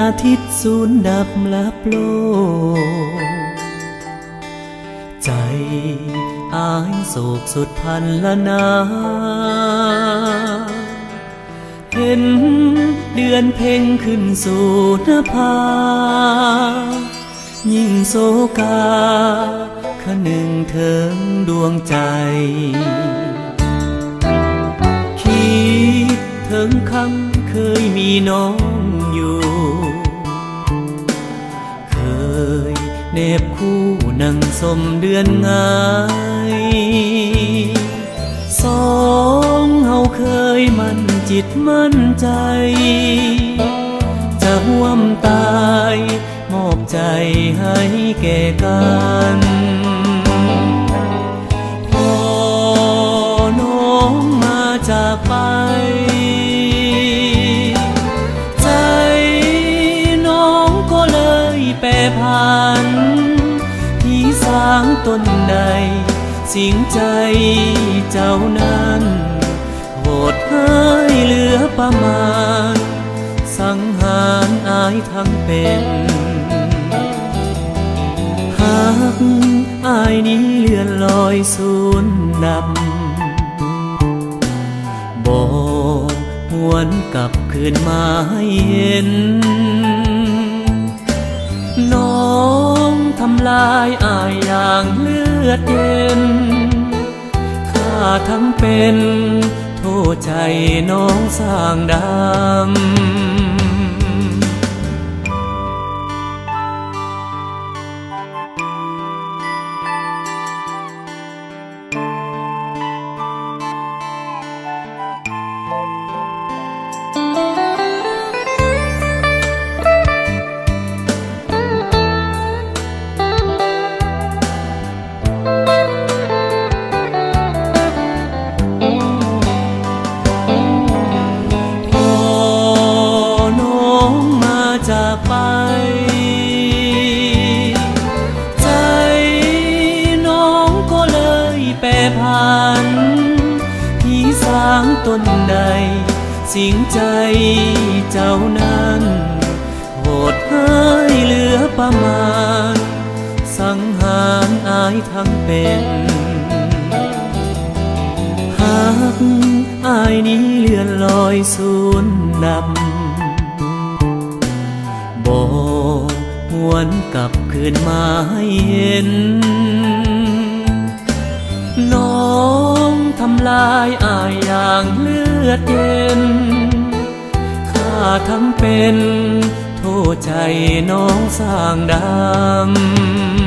อาทิตย์สูญดับลับโลกใจอายโศกสุดพันละนาเห็นเดือนเพ็ญขึ้นสู่นภายิ่งโศกาคะหนึ่งเถิงดวงใจคิดถึงคำเคยมีน้องอยู่เคยเนบคู่นั่งสมเดือนงายสองเฮาเคยมั่นจิตมั่นใจจะร่วมตายมอบใจให้แก่กันพอน้องมาจากไปใจน้องก็เลยแปรผันที่สร้างตนใดสิ่งใจเจ้านั้นโหดให้เหลือประมาณสังหารอายทั้งเป็นหากอายนี้เลื่อนลอยสูญดับบ่หวนกลับคืนมาให้เห็นน้องทำลายอายอย่างเลือดเย็นข้าทั้งเป็นโทษใจน้องสร้างดำจากไปใจน้องก็เลยแปรผันที่สร้างตนใดสิ่งใจเจ้านั้นโหดให้เหลือประมาณสังหารอายทั้งเป็นหากอายนี้เลื่อนลอยสูญดับบ่หวนกลับคืนมาให้เห็นน้องทำลายอายอย่างเลือดเย็นข้าทั้งเป็นโทษใจน้องสร้างดำ